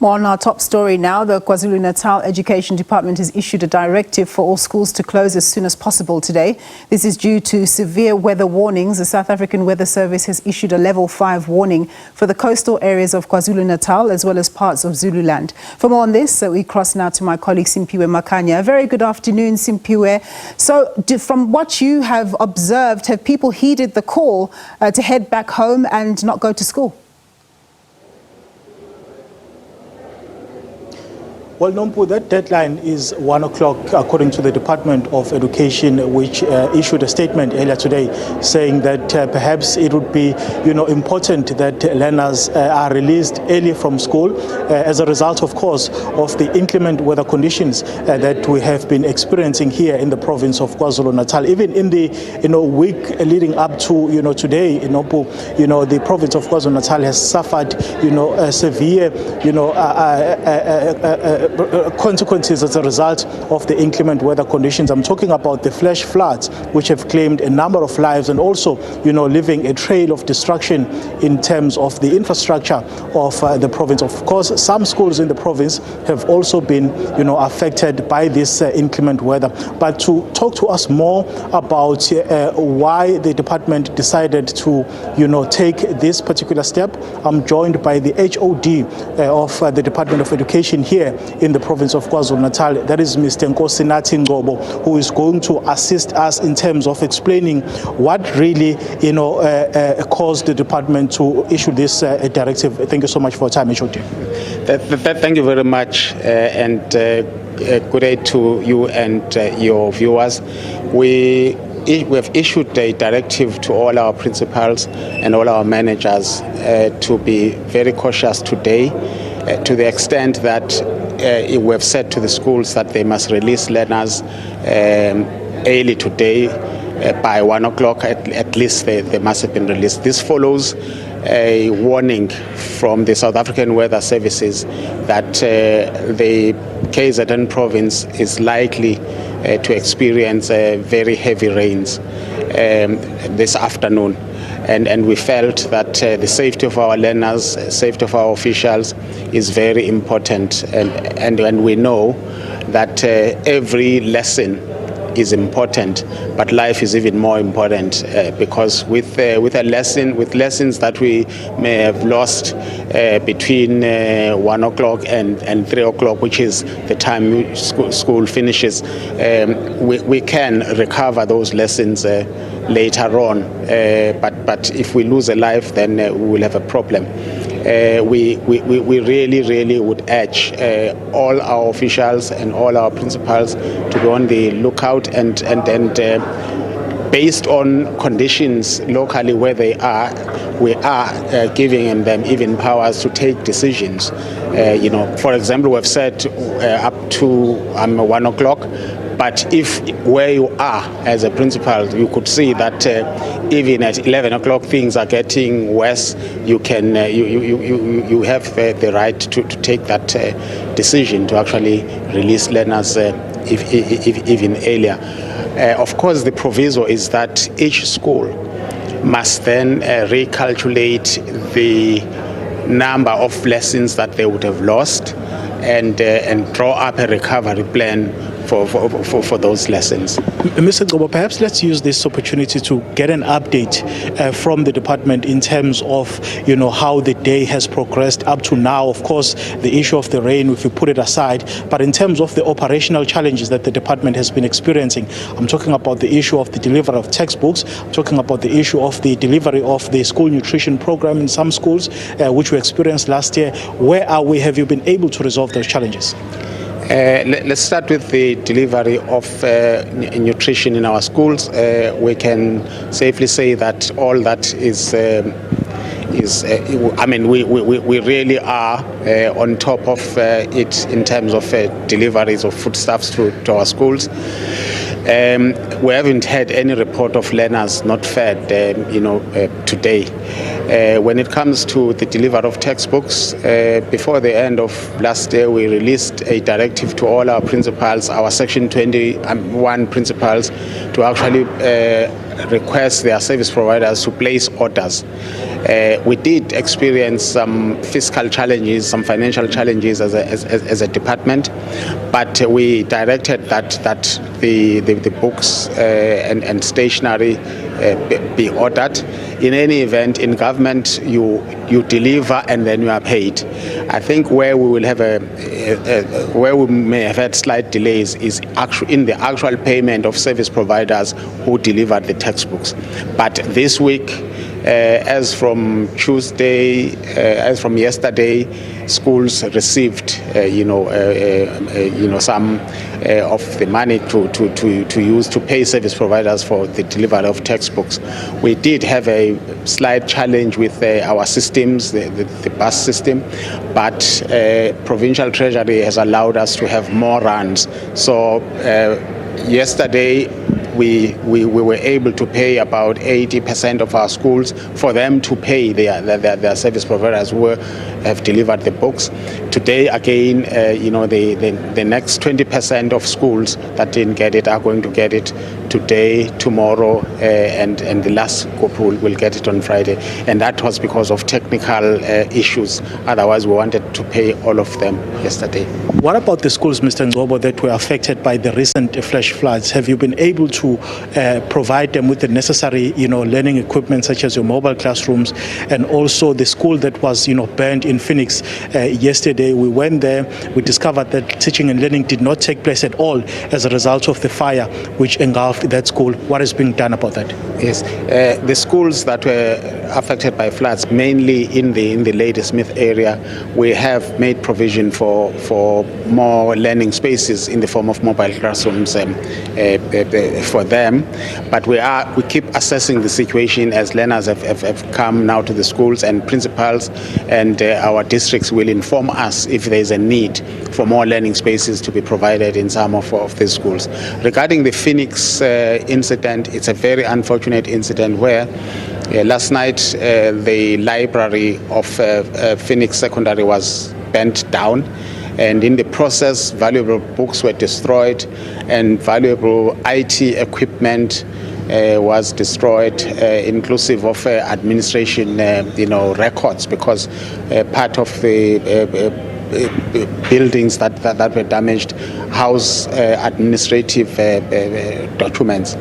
More on our top story now. The KwaZulu-Natal Education Department has issued a directive for all schools to close as soon as possible today. This is due to severe weather warnings. The South African Weather Service has issued a level 5 warning for the coastal areas of KwaZulu-Natal as well as parts of Zululand. For more on this, we cross now to my colleague Simphiwe Makhanya. Very good afternoon, Simphiwe. So from what you have observed, have people heeded the call to head back home and not go to school? Well, Nompu, that deadline is 1 o'clock, according to the Department of Education, which issued a statement earlier today saying that perhaps it would be, important that learners are released early from school as a result, of course, of the inclement weather conditions that we have been experiencing here in the province of KwaZulu-Natal. Even in the, week leading up to, today, Nompu, the province of KwaZulu-Natal has suffered, severe, consequences as a result of the inclement weather conditions. I'm talking about the flash floods, which have claimed a number of lives and also, leaving a trail of destruction in terms of the infrastructure of the province. Of course, some schools in the province have also been, affected by this inclement weather. But to talk to us more about why the department decided to, take this particular step, I'm joined by the HOD of the Department of Education here in the province of KwaZulu-Natal. That is Mr. Nkosinathi Ngcobo, who is going to assist us in terms of explaining what really, caused the department to issue this directive. Thank you so much for your time, HOD. Thank you very much, and good day to you and your viewers. We have issued a directive to all our principals and all our managers to be very cautious today, to the extent that we have said to the schools that they must release learners early today by 1 o'clock. At least they must have been released. This follows a warning from the South African Weather Services that the KZN province is likely to experience very heavy rains this afternoon. And we felt that the safety of our learners, safety of our officials is very important. And we know that every lesson is important, but life is even more important because with lessons that we may have lost between 1 o'clock and 3 o'clock, which is the time school finishes, we can recover those lessons later on. But if we lose a life, then we will have a problem. We really would urge all our officials and all our principals to be on the lookout and based on conditions locally where they are, we are giving them even powers to take decisions. For example, we've said up to 1 o'clock. But if where you are as a principal, you could see that even at 11 o'clock things are getting worse, you can you have the right to take that decision to actually release learners if even earlier. Of course, the proviso is that each school must then recalculate the number of lessons that they would have lost and draw up a recovery plan for those lessons. Mr. Ngcobo, perhaps let's use this opportunity to get an update from the department in terms of, how the day has progressed up to now. Of course, the issue of the rain, if we put it aside, but in terms of the operational challenges that the department has been experiencing, I'm talking about the issue of the delivery of textbooks, I'm talking about the issue of the delivery of the school nutrition program in some schools, which we experienced last year. Where are we? Have you been able to resolve those challenges? Let's start with the delivery of nutrition in our schools. We can safely say that all that is we really are on top of it in terms of deliveries of foodstuffs to our schools. We haven't had any report of learners not fed, today. When it comes to the delivery of textbooks, before the end of last year, we released a directive to all our principals, our Section 21 principals, to actually request their service providers to place orders. We did experience some fiscal challenges, some financial challenges as a department, but we directed that the books and stationery be ordered. In any event, in government, you deliver and then you are paid. I think where we will have where we may have had slight delays is in the actual payment of service providers who delivered the textbooks. But this week, as from Tuesday, as from yesterday, schools received, some of the money to use to pay service providers for the delivery of textbooks. We did have a slight challenge with our systems, the bus system, but provincial treasury has allowed us to have more runs. So yesterday, we were able to pay about 80% of our schools for them to pay their service providers who have delivered the books. Today, again, the next 20% of schools that didn't get it are going to get it today, tomorrow, and the last group will get it on Friday. And that was because of technical issues. Otherwise, we wanted to pay all of them yesterday. What about the schools, Mr. Ngobo, that were affected by the recent flash floods? Have you been able to provide them with the necessary, learning equipment such as your mobile classrooms, and also the school that was, burned in Phoenix yesterday? We went there, we discovered that teaching and learning did not take place at all as a result of the fire which engulfed that school. What is being done about that? Yes, the schools that were affected by floods, mainly in the Ladysmith area, we have made provision for more learning spaces in the form of mobile classrooms for them. But we keep assessing the situation as learners have come now to the schools, and principals and our districts will inform us if there is a need for more learning spaces to be provided in some of these schools. Regarding the Phoenix incident, it's a very unfortunate incident where last night the library of Phoenix Secondary was burnt down, and in the process valuable books were destroyed and valuable IT equipment was destroyed, inclusive of administration records, documents part of the buildings that were damaged house administrative documents.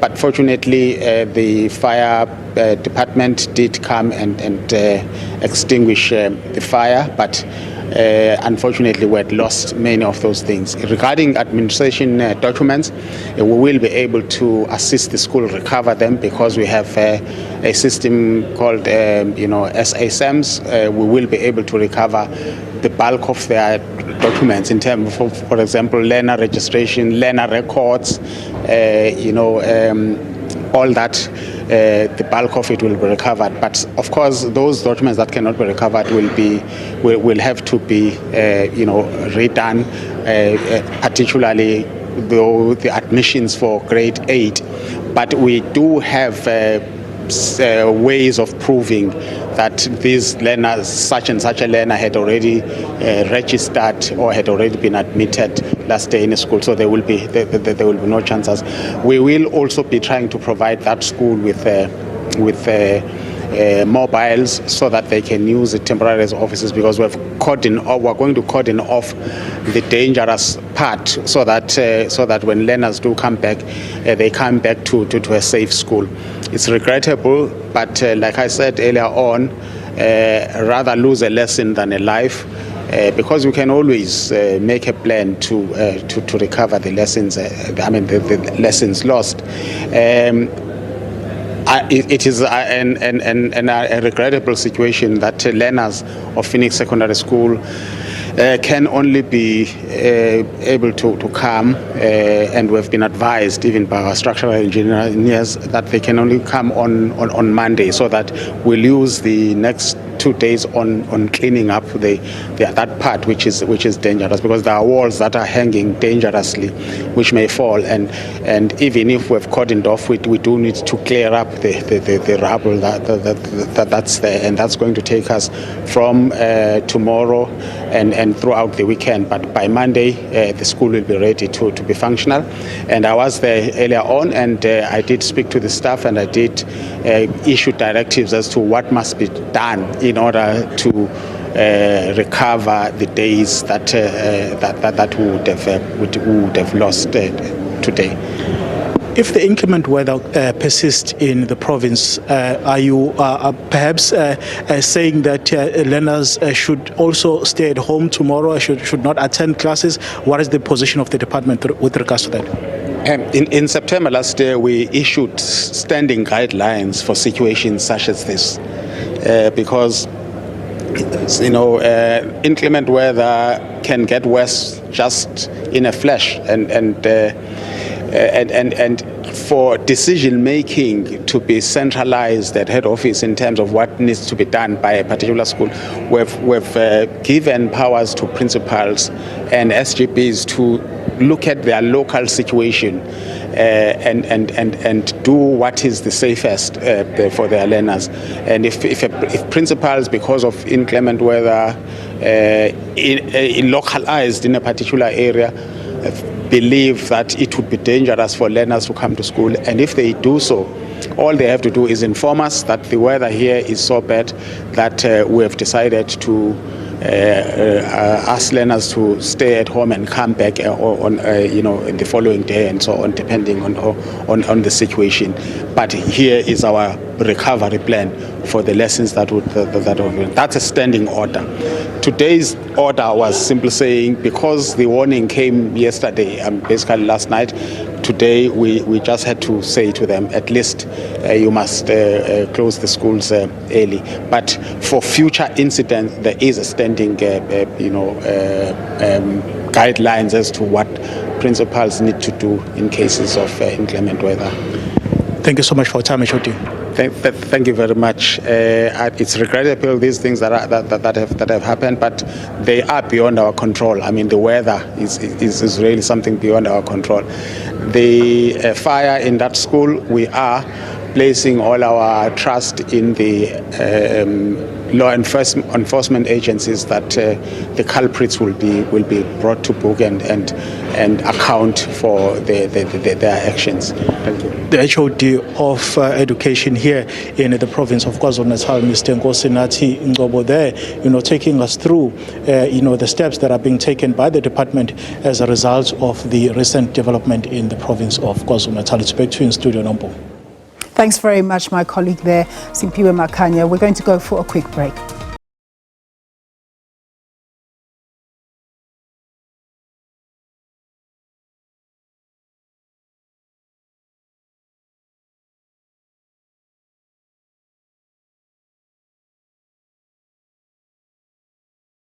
But fortunately, the fire department did come and extinguish the fire, but unfortunately we had lost many of those things. Regarding administration documents, we will be able to assist the school recover them because we have a system called SABC. We will be able to recover the bulk of their documents in terms of, for example, learner registration, learner records, all that. The bulk of it will be recovered, but of course those documents that cannot be recovered will have to be redone, particularly the admissions for grade 8. But we do have ways of proving that these learners, such and such a learner, had already registered or had already been admitted last day in a school, so there will be no chances. We will also be trying to provide that school with mobiles so that they can use it temporarily as offices, because we're going to cordon off the dangerous part so that when learners do come back, they come back to a safe school. It's regrettable, but like I said earlier on, rather lose a lesson than a life, because we can always make a plan to recover the lessons. The lessons lost. It is a regrettable situation that learners of Phoenix Secondary School can only be able to come, and we've been advised even by our structural engineers that they can only come on Monday, so that we'll use the next 2 days on cleaning up that part which is dangerous, because there are walls that are hanging dangerously which may fall, and even if we've cordoned off, we do need to clear up the rubble that's there, and that's going to take us from tomorrow and throughout the weekend. But by Monday the school will be ready to be functional. And I was there earlier on, and I did speak to the staff, and I did issue directives as to what must be done in order to recover the days that we would have lost today. If the inclement weather persists in the province, are you perhaps saying that learners should also stay at home tomorrow, should not attend classes? What is the position of the department with regards to that? In September last year, we issued standing guidelines for situations such as this, because inclement weather can get worse just in a flash, and for decision making to be centralized at head office in terms of what needs to be done by a particular school, we've given powers to principals and SGPs to look at their local situation and do what is the safest for their learners. And if principals, because of inclement weather, localized in a particular area, believe that it would be dangerous for learners to come to school, and if they do so, all they have to do is inform us that the weather here is so bad that we have decided to ask learners to stay at home and come back on the following day and so on, depending on the situation. But here is our recovery plan for the lessons that's a standing order. Today's order was simply saying, because the warning came yesterday, basically last night, today we just had to say to them, at least you must close the schools early. But for future incidents, there is a standing guidelines as to what principals need to do in cases of inclement weather. Thank you so much for your time, Shoti. Thank you very much. It's regrettable, these things that have happened, but they are beyond our control. I mean, the weather is really something beyond our control. The fire in that school, we are placing all our trust in the law enforcement agencies that the culprits will be brought to book and account for their actions. Thank you. The HOD of Education here in the province of KwaZulu-Natal, Mr. Nkosinathi Ngcobo, there, taking us through, the steps that are being taken by the department as a result of the recent development in the province of KwaZulu-Natal. It's back to you in studio, Nombo. Thanks very much, my colleague there, Simphiwe Makhanya. We're going to go for a quick break.